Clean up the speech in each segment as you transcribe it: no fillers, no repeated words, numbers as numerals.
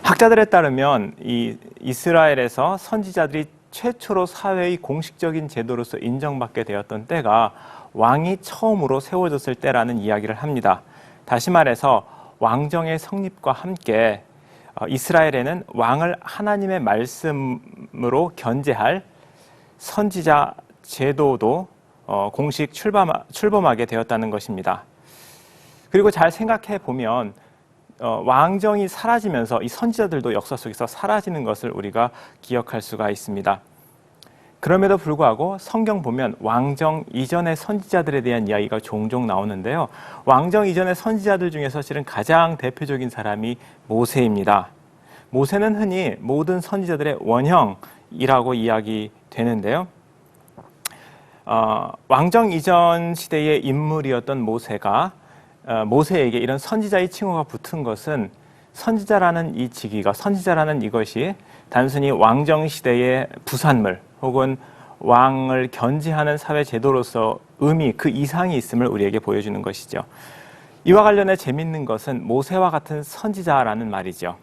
학자들에 따르면 이 이스라엘에서 선지자들이 최초로 사회의 공식적인 제도로서 인정받게 되었던 때가 왕이 처음으로 세워졌을 때라는 이야기를 합니다. 다시 말해서 왕정의 성립과 함께 이스라엘에는 왕을 하나님의 말씀으로 견제할 선지자 제도도 공식 출범하게 되었다는 것입니다. 그리고 잘 생각해 보면 왕정이 사라지면서 이 선지자들도 역사 속에서 사라지는 것을 우리가 기억할 수가 있습니다. 그럼에도 불구하고 성경 보면 왕정 이전의 선지자들에 대한 이야기가 종종 나오는데요. 왕정 이전의 선지자들 중에서 실은 가장 대표적인 사람이 모세입니다. 모세는 흔히 모든 선지자들의 원형이라고 이야기되는데요. 왕정 이전 시대의 인물이었던 모세에게 이런 선지자의 칭호가 붙은 것은 선지자라는 이 직위가, 선지자라는 이것이 단순히 왕정 시대의 부산물 혹은 왕을 견지하는 사회 제도로서 의미, 그 이상이 있음을 우리에게 보여주는 것이죠. 이와 관련해 재밌는 것은 모세와 같은 선지자라는 말이죠.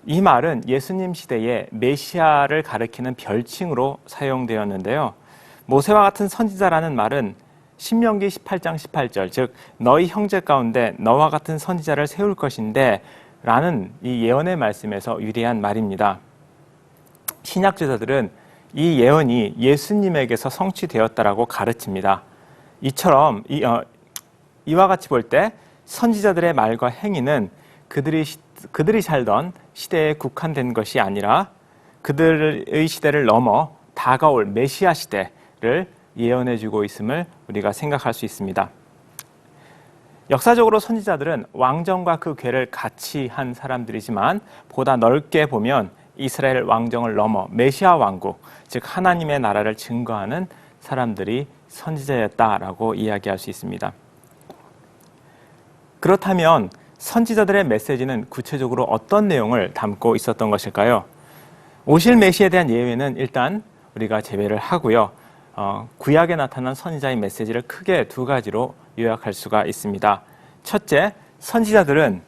이 말은 예수님 시대에 메시아를 가리키는 별칭으로 사용되었는데요. 모세와 같은 선지자라는 말은 신명기 18장 18절, 즉 너희 형제 가운데 너와 같은 선지자를 세울 것인데 라는 이 예언의 말씀에서 유래한 말입니다. 신약 제자들은 이 예언이 예수님에게서 성취되었다라고 가르칩니다. 이처럼 이와 같이 볼 때 선지자들의 말과 행위는 그들이 살던 시대에 국한된 것이 아니라 그들의 시대를 넘어 다가올 메시아 시대를 예언해주고 있음을 우리가 생각할 수 있습니다. 역사적으로 선지자들은 왕정과 그 궤를 같이 한 사람들이지만 보다 넓게 보면 이스라엘 왕정을 넘어 메시아 왕국, 즉 하나님의 나라를 증거하는 사람들이 선지자였다라고 이야기할 수 있습니다. 그렇다면 선지자들의 메시지는 구체적으로 어떤 내용을 담고 있었던 것일까요? 오실 메시아에 대한 예외는 일단 우리가 제외를 하고요. 구약에 나타난 선지자의 메시지를 크게 두 가지로 요약할 수가 있습니다. 첫째, 선지자들은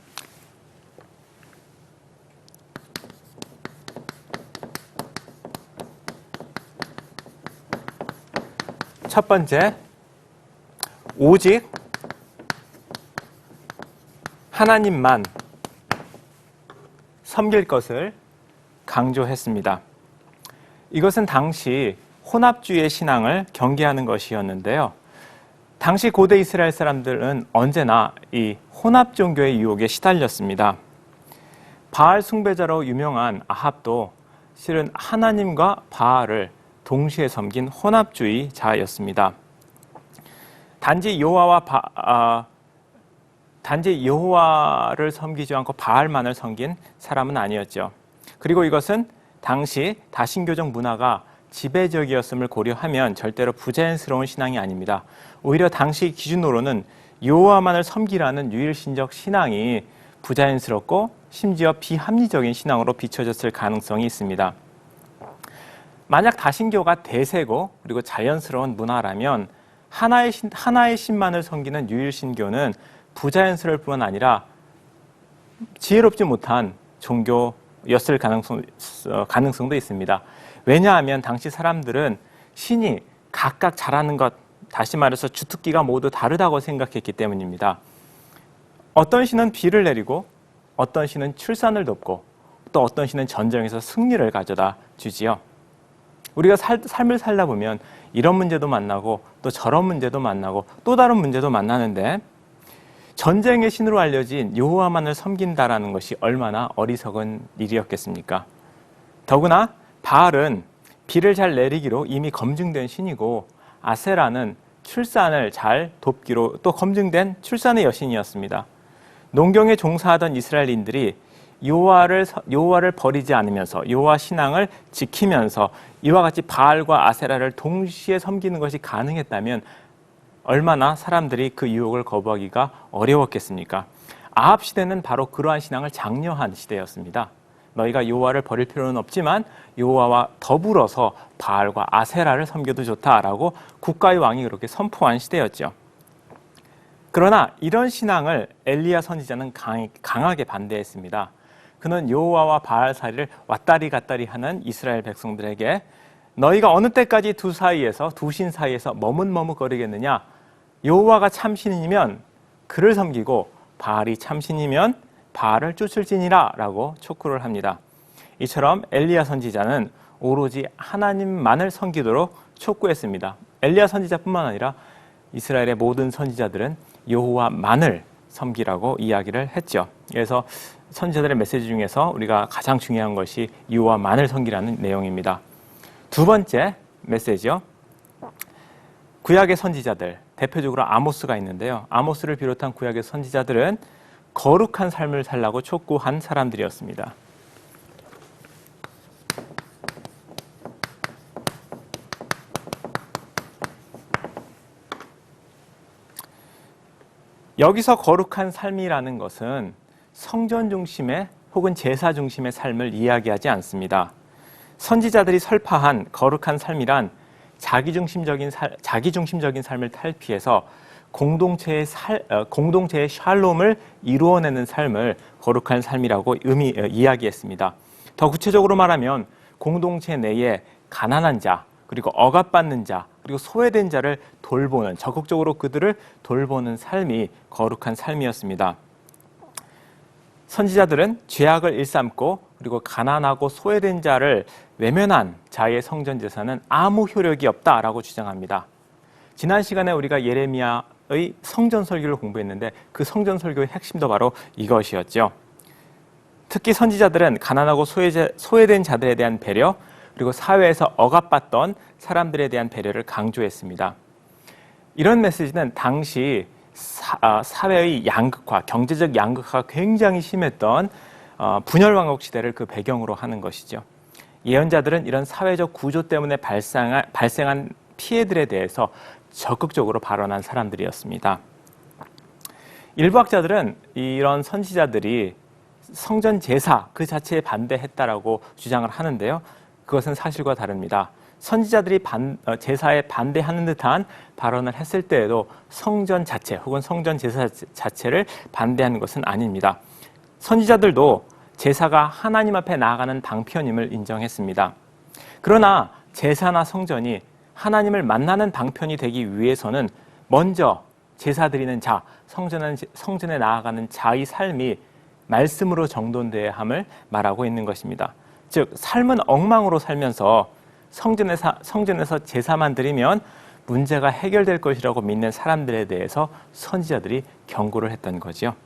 첫 번째, 오직 하나님만 섬길 것을 강조했습니다. 이것은 당시 혼합주의 신앙을 경계하는 것이었는데요. 당시 고대 이스라엘 사람들은 언제나 이 혼합 종교의 유혹에 시달렸습니다. 바알 숭배자로 유명한 아합도 실은 하나님과 바알을 동시에 섬긴 혼합주의자였습니다. 단지 여호와를 섬기지 않고 바알만을 섬긴 사람은 아니었죠. 그리고 이것은 당시 다신교적 문화가 지배적이었음을 고려하면 절대로 부자연스러운 신앙이 아닙니다. 오히려 당시 기준으로는 여호와만을 섬기라는 유일신적 신앙이 부자연스럽고 심지어 비합리적인 신앙으로 비춰졌을 가능성이 있습니다. 만약 다신교가 대세고 그리고 자연스러운 문화라면 하나의 신만을 섬기는 유일신교는 부자연스러울 뿐만 아니라 지혜롭지 못한 종교였을 가능성도 있습니다. 왜냐하면 당시 사람들은 신이 각각 잘하는 것, 다시 말해서 주특기가 모두 다르다고 생각했기 때문입니다. 어떤 신은 비를 내리고 어떤 신은 출산을 돕고 또 어떤 신은 전쟁에서 승리를 가져다 주지요. 우리가 삶을 살다 보면 이런 문제도 만나고 또 저런 문제도 만나고 또 다른 문제도 만나는데 전쟁의 신으로 알려진 여호와만을 섬긴다라는 것이 얼마나 어리석은 일이었겠습니까? 더구나 바알은 비를 잘 내리기로 이미 검증된 신이고 아세라는 출산을 잘 돕기로 또 검증된 출산의 여신이었습니다. 농경에 종사하던 이스라엘인들이 여호와를 버리지 않으면서 여호와 신앙을 지키면서 이와 같이 바알과 아세라를 동시에 섬기는 것이 가능했다면 얼마나 사람들이 그 유혹을 거부하기가 어려웠겠습니까? 아합 시대는 바로 그러한 신앙을 장려한 시대였습니다. 너희가 여호와를 버릴 필요는 없지만 여호와와 더불어서 바알과 아세라를 섬겨도 좋다라고 국가의 왕이 그렇게 선포한 시대였죠. 그러나 이런 신앙을 엘리야 선지자는 강하게 반대했습니다. 그는 여호와와 바알 사이를 왔다리 갔다리 하는 이스라엘 백성들에게 너희가 어느 때까지 두 신 사이에서 머뭇머뭇거리겠느냐? 여호와가 참신이면 그를 섬기고 바알이 참신이면 바알을 쫓을지니라 라고 촉구를 합니다. 이처럼 엘리야 선지자는 오로지 하나님만을 섬기도록 촉구했습니다. 엘리야 선지자뿐만 아니라 이스라엘의 모든 선지자들은 여호와만을 섬기라고 이야기를 했죠. 그래서 선지자들의 메시지 중에서 우리가 가장 중요한 것이 여호와만을 섬기라는 내용입니다. 두 번째 메시지요. 구약의 선지자들, 대표적으로 아모스가 있는데요. 아모스를 비롯한 구약의 선지자들은 거룩한 삶을 살라고 촉구한 사람들이었습니다. 여기서 거룩한 삶이라는 것은 성전 중심의 혹은 제사 중심의 삶을 이야기하지 않습니다. 선지자들이 설파한 거룩한 삶이란 자기중심적인 삶을 탈피해서 공동체의 샬롬을 이루어내는 삶을 거룩한 삶이라고 이야기했습니다. 더 구체적으로 말하면 공동체 내에 가난한 자, 그리고 억압받는 자, 그리고 소외된 자를 돌보는, 적극적으로 그들을 돌보는 삶이 거룩한 삶이었습니다. 선지자들은 죄악을 일삼고 그리고 가난하고 소외된 자를 외면한 자의 성전 제사는 아무 효력이 없다라고 주장합니다. 지난 시간에 우리가 예레미야의 성전 설교를 공부했는데 그 성전 설교의 핵심도 바로 이것이었죠. 특히 선지자들은 가난하고 소외된 자들에 대한 배려, 그리고 사회에서 억압받던 사람들에 대한 배려를 강조했습니다. 이런 메시지는 당시 사회의 양극화, 경제적 양극화가 굉장히 심했던 분열왕국 시대를 그 배경으로 하는 것이죠. 예언자들은 이런 사회적 구조 때문에 발생한 피해들에 대해서 적극적으로 발언한 사람들이었습니다. 일부 학자들은 이런 선지자들이 성전 제사 그 자체에 반대했다라고 주장을 하는데요. 그것은 사실과 다릅니다. 선지자들이 제사에 반대하는 듯한 발언을 했을 때에도 성전 자체 혹은 성전 제사 자체를 반대하는 것은 아닙니다. 선지자들도 제사가 하나님 앞에 나아가는 방편임을 인정했습니다. 그러나 제사나 성전이 하나님을 만나는 방편이 되기 위해서는 먼저 제사 드리는 자, 성전에 나아가는 자의 삶이 말씀으로 정돈되어야 함을 말하고 있는 것입니다. 즉, 삶은 엉망으로 살면서 성전에서 제사만 드리면 문제가 해결될 것이라고 믿는 사람들에 대해서 선지자들이 경고를 했던 거지요.